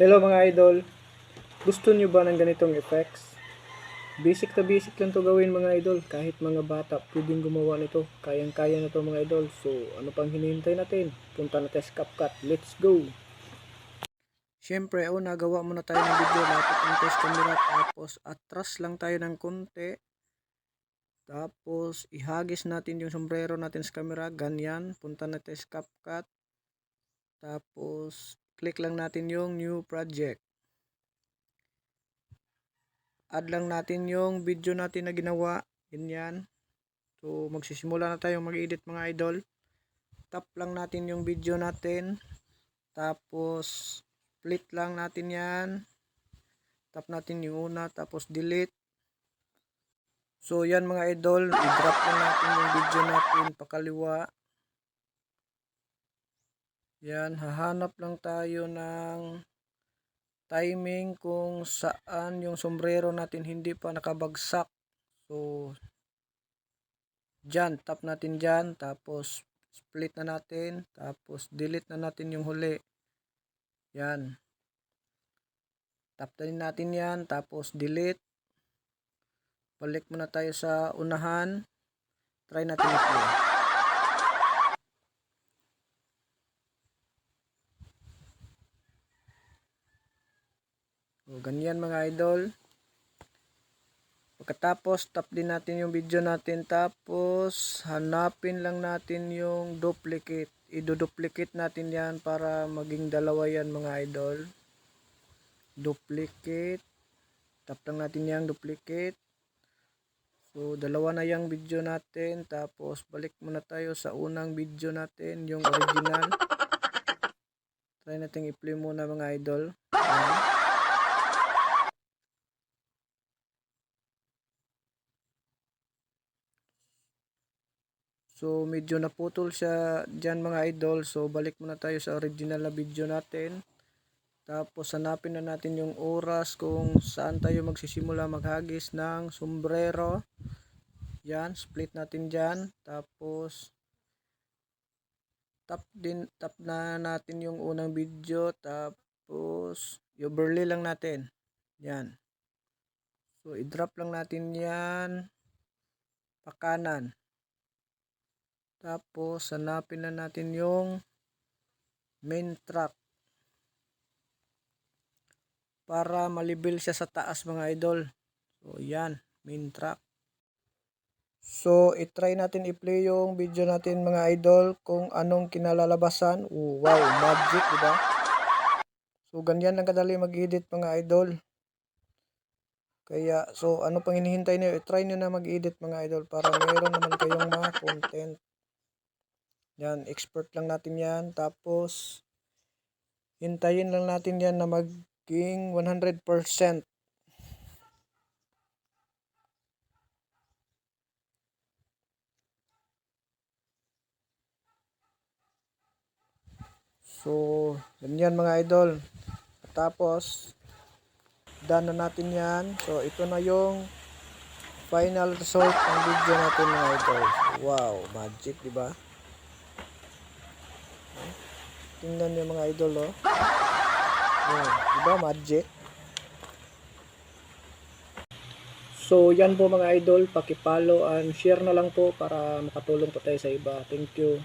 Hello mga idol, gusto nyo ba ng ganitong effects? Basic na basic lang to gawin mga idol, kahit mga bata pwedeng gumawa nito, kayang-kaya na to mga idol. So ano pang hinihintay natin? Punta natin sa CapCut, let's go! Siyempre, nagawa muna tayo ng video, lapit ang test camera, tapos atras lang tayo ng konti. Tapos ihagis natin yung sombrero natin sa camera, ganyan, punta natin sa CapCut. Tapos click lang natin yung new project. Add lang natin yung video natin na ginawa, ganyan. So magsisimula na tayo mag-edit mga idol. Tap lang natin yung video natin, tapos split lang natin yan. Tap natin yung una, tapos delete. So yan mga idol, i-drop lang natin yung video natin pakaliwa. Yan, hahanap lang tayo ng timing kung saan yung sombrero natin hindi pa nakabagsak. So dyan, tap natin dyan, tapos split na natin, tapos delete na natin yung huli. Yan, tap din natin yan, tapos delete. Balik muna tayo sa unahan, try natin i-play. So ganyan mga idol. Pagkatapos tap din natin yung video natin, tapos hanapin lang natin yung duplicate. I-duplicate natin yan para maging dalawa yan mga idol. Duplicate, tap lang natin yung duplicate. So dalawa na yung video natin, tapos balik muna tayo sa unang video natin, yung original. Try natin i-play muna mga idol. So medyo naputol siya dyan mga idol. So balik muna tayo sa original na video natin. Tapos hanapin na natin yung oras kung saan tayo magsisimula maghagis ng sombrero. Yan, split natin dyan. Tapos tap na natin yung unang video. Tapos i-overlay lang natin. Yan. So i-drop lang natin yan pa kanan. Tapos hanapin na natin yung main track para malibel siya sa taas mga idol. So yan, main track. So i-try natin i-play yung video natin mga idol kung anong kinalalabasan. Oh, wow, magic, diba? So ganyan lang kadali mag-edit mga idol. Kaya so ano pang hinihintay niyo? I-try niyo na mag-edit mga idol para meron naman kayong mga content. Yan, export lang natin yan. Tapos hintayin lang natin yan na maging 100%. So ganyan mga idol. Tapos done na natin yan. So ito na yung final result ng video natin mga idol. Wow, magic, diba? Tingnan nyo mga idol, oh. Diba magic? So yan po mga idol, paki-follow and share na lang po para makatulong po tayo sa iba. Thank you.